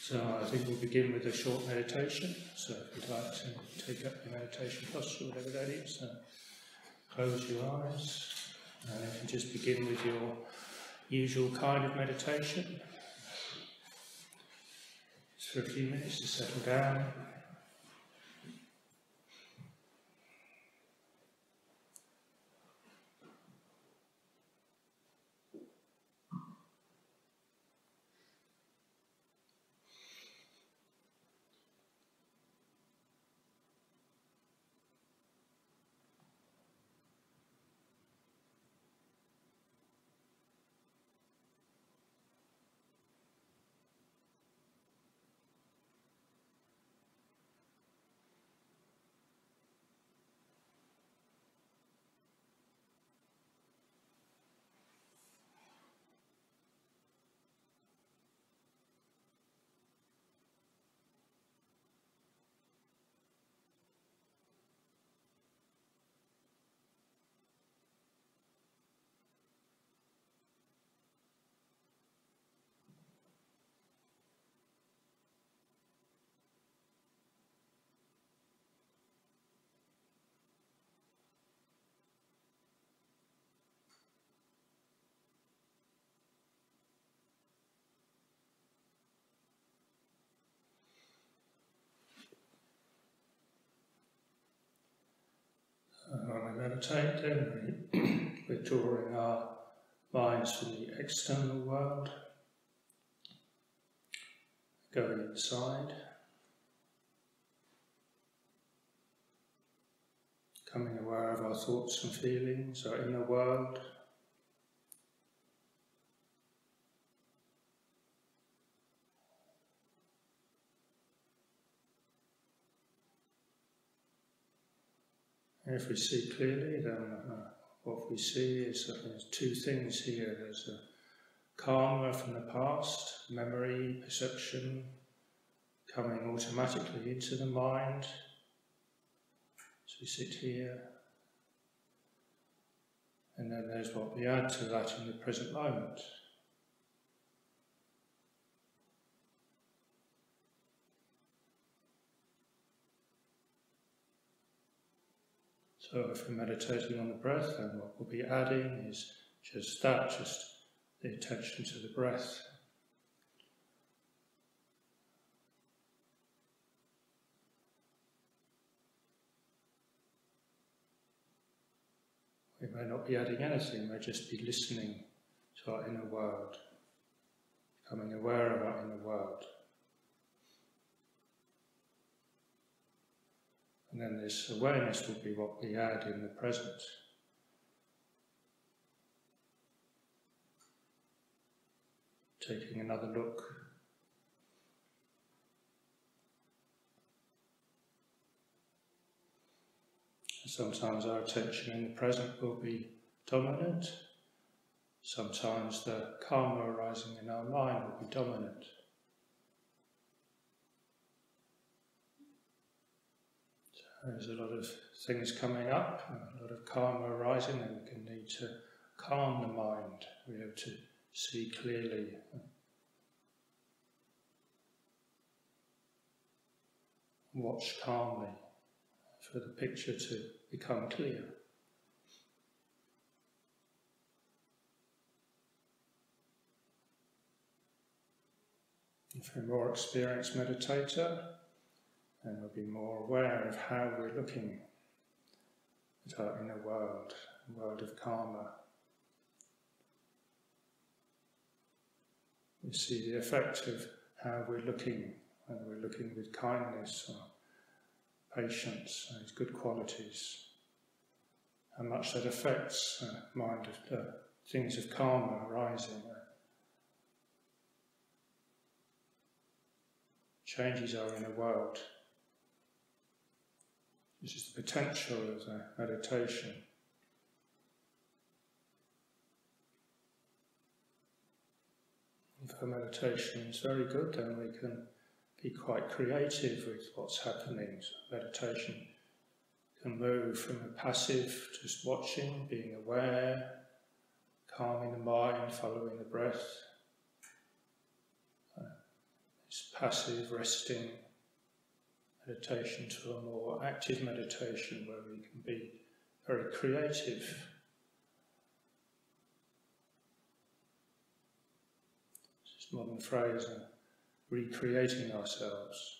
So I think we'll begin with a short meditation. So if you'd like to take up your meditation posture, whatever that is, close your eyes and you can just begin with your usual kind of meditation. Just for a few minutes to settle down. When we meditate, then we're drawing our minds from the external world, going inside, becoming aware of our thoughts and feelings, our inner world. And if we see clearly, then what we see is that there's two things here. There's a karma from the past, memory, perception, coming automatically into the mind as we sit here. And then there's what we add to that in the present moment. So if we're meditating on the breath, then what we'll be adding is just that, just the attention to the breath. We may not be adding anything, we may just be listening to our inner world, becoming aware of our inner world. And then this awareness will be what we add in the present. Taking another look. Sometimes our attention in the present will be dominant. Sometimes the karma arising in our mind will be dominant. There's a lot of things coming up, a lot of karma arising, and we can need to calm the mind. We have to see clearly. Watch calmly for the picture to become clear. If you're a more experienced meditator, and we'll be more aware of how we're looking at our inner world, the world of karma. We see the effect of how we're looking, whether we're looking with kindness or patience, those good qualities, how much that affects the mind of the things of karma arising. Changes our inner world. This is the potential of the meditation. If our meditation is very good, then we can be quite creative with what's happening. So meditation can move from a passive, just watching, being aware, calming the mind, following the breath. This passive, resting meditation to a more active meditation where we can be very creative. This modern phrase, recreating ourselves.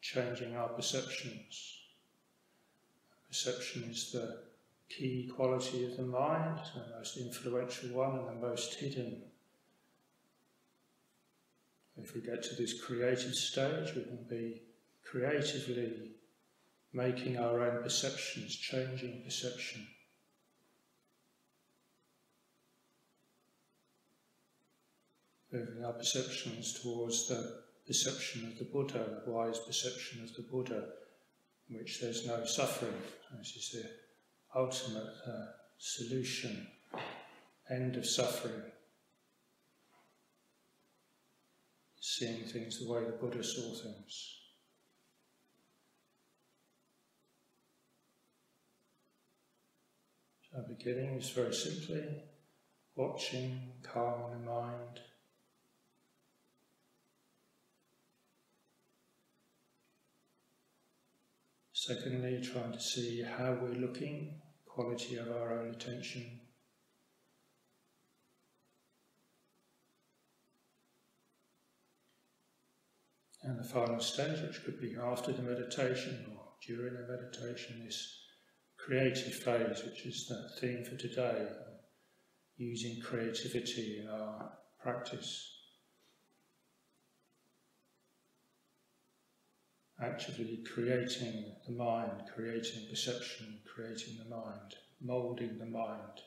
Changing our perceptions. Perception is the key quality of the mind, the most influential one and the most hidden. If we get to this creative stage, we can be creatively making our own perceptions, changing perception. Moving our perceptions towards the perception of the Buddha, the wise perception of the Buddha, in which there's no suffering. This is the ultimate solution, end of suffering. Seeing things the way the Buddha saw things. So beginning is very simply watching, calming the mind. Secondly, trying to see how we're looking, quality of our own attention. And the final stage, which could be after the meditation or during the meditation, this creative phase, which is the theme for today, using creativity in our practice. Actively creating the mind, creating perception, creating the mind, moulding the mind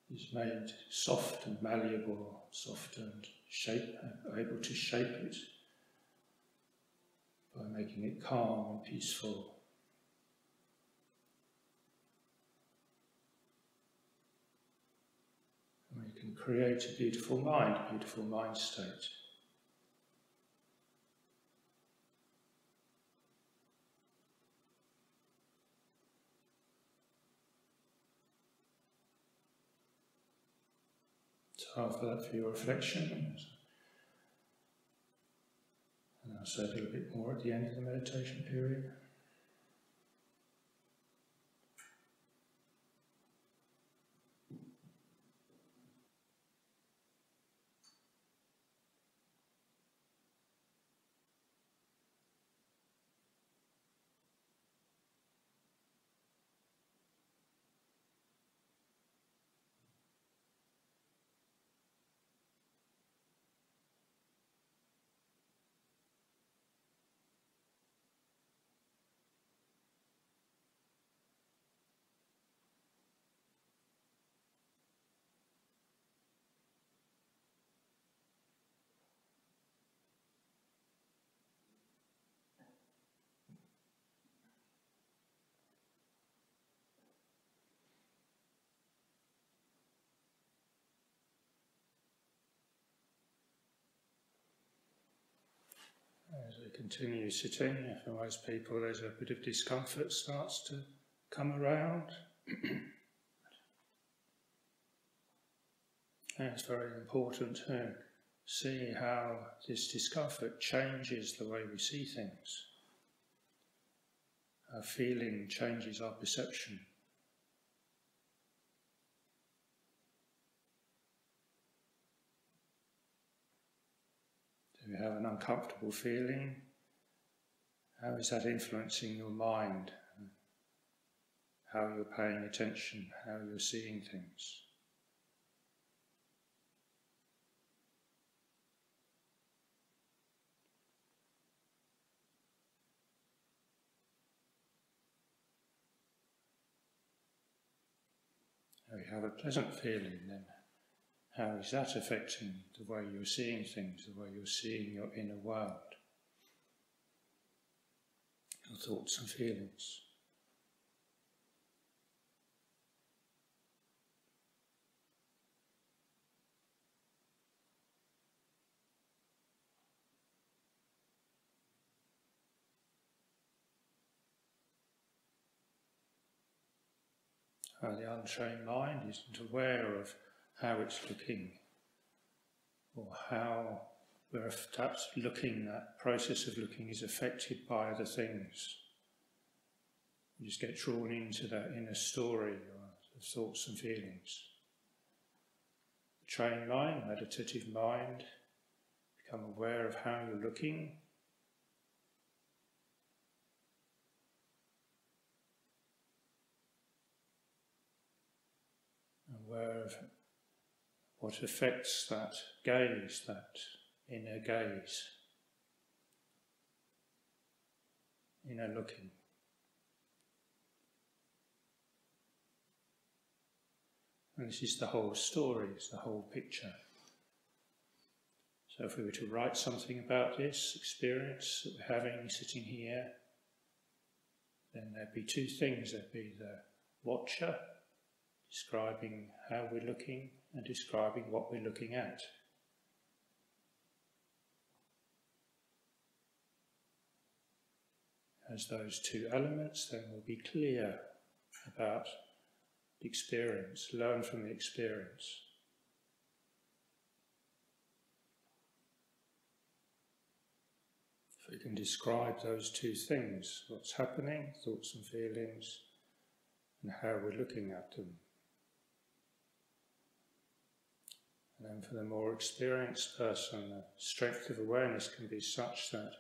is made soft and malleable, soft and able to shape it by making it calm and peaceful. And we can create a beautiful mind state. So for that, for your reflection, and I'll say a little bit more at the end of the meditation period. As we continue sitting, for most people there's a bit of discomfort starts to come around. And it's very important to see how this discomfort changes the way we see things. Our feeling changes our perception. Do you have an uncomfortable feeling? How is that influencing your mind? How you're paying attention, how you're seeing things? If you have a pleasant feeling, then how is that affecting the way you're seeing things, the way you're seeing your inner world, your thoughts and feelings? the untrained mind isn't aware of how it's looking, or how we're perhaps looking, that process of looking is affected by other things. You just get drawn into that inner story of thoughts and feelings. The trained mind, meditative mind, become aware of how you're looking. Aware of what affects that gaze, that inner gaze, inner looking. And this is the whole story, it's the whole picture. So if we were to write something about this experience that we're having sitting here, then there'd be two things. There'd be the watcher, describing how we're looking and describing what we're looking at. As those two elements, then we'll be clear about the experience, learn from the experience. If we can describe those two things, what's happening, thoughts and feelings, and how we're looking at them. And then for the more experienced person, the strength of awareness can be such that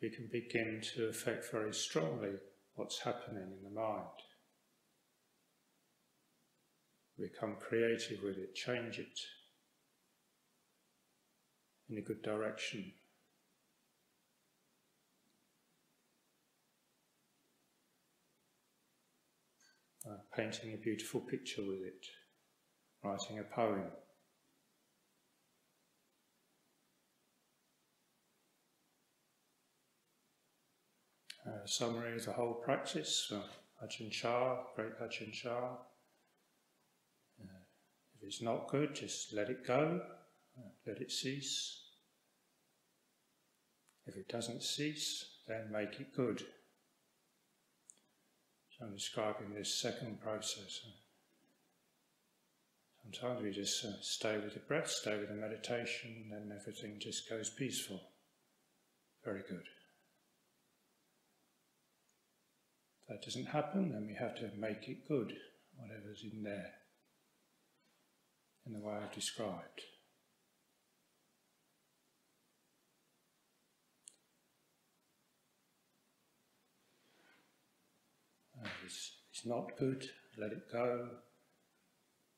we can begin to affect very strongly what's happening in the mind. Become creative with it, change it in a good direction. Painting a beautiful picture with it, writing a poem. Summary of the whole practice, Ajahn Chah, great Ajahn Chah. If it's not good, just let it go, let it cease. If it doesn't cease, then make it good. So I'm describing this second process. Sometimes we just stay with the breath, stay with the meditation, and then everything just goes peaceful. Very good. If that doesn't happen, then we have to make it good, whatever's in there, in the way I've described. If it's not good, let it go.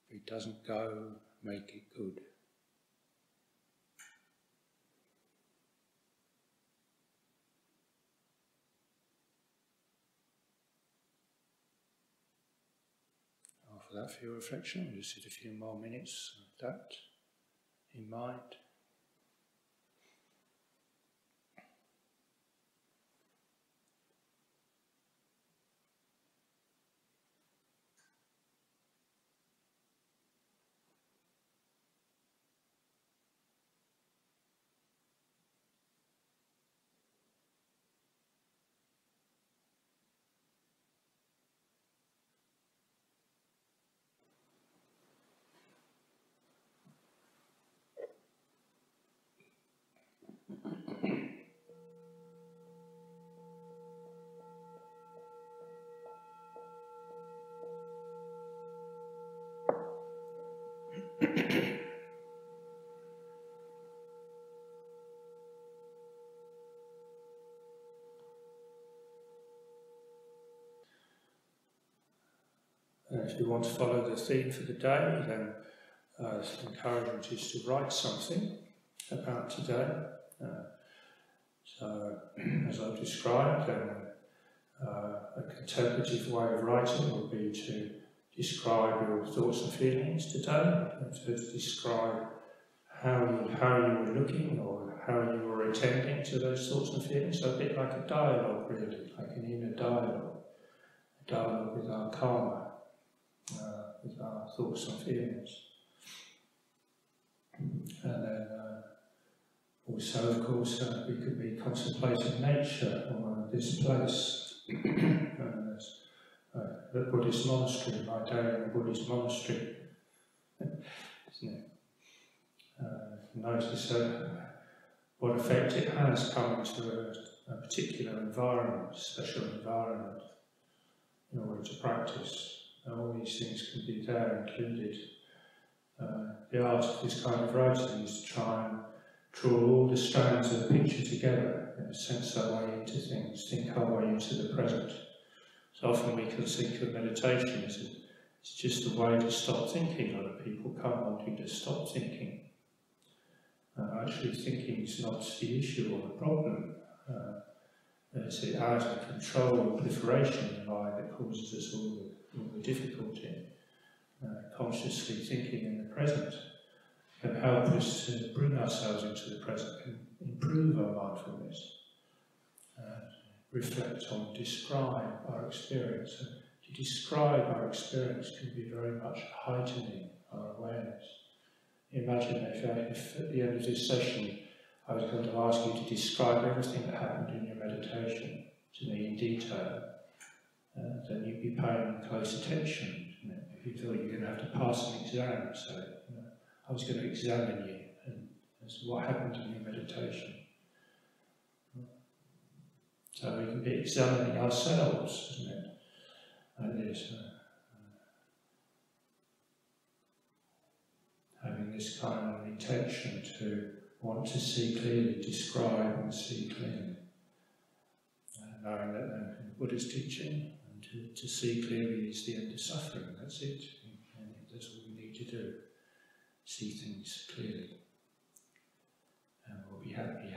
If it doesn't go, make it good. After that, for your reflection, we'll just sit a few more minutes of that in mind. If you want to follow the theme for the day, then encouragement is to write something about today. So, as I've described, a contemplative way of writing would be to describe your thoughts and feelings today, to describe how you were looking or how you were attending to those thoughts and feelings. So a bit like a dialogue, really, like an inner dialogue, a dialogue with our karma. With our thoughts and feelings. And then also, of course, we could be contemplating nature or this place. the Buddhist monastery, my day in the Buddhist monastery, isn't it? Notice what effect it has coming to a particular environment, special environment, in order to practice. All these things can be there included. The art of this kind of writing is to try and draw all the strands of the picture together, sense our way into things, think our way into the present. So often we can think of meditation as it's just a way to stop thinking. A lot of people come wanting to stop thinking. Actually, thinking is not the issue or the problem. It's the out of control and proliferation in the mind that causes us all the difficulty. Consciously thinking in the present can help us to bring ourselves into the present, can improve our mindfulness, reflect on, describe our experience. And to describe our experience can be very much heightening our awareness. Imagine if at the end of this session I was going to ask you to describe everything that happened in your meditation to me in detail, then you'd be paying close attention. If you thought you were going to have to pass an exam, so I was going to examine you and as to what happened in your meditation. So we can be examining ourselves, isn't it? Like this. Having this kind of intention to want to see clearly, describe and see clearly. Knowing that in the Buddha's teaching, to see clearly is the end of suffering, that's it. And that's all we need to do. See things clearly. And we'll be happy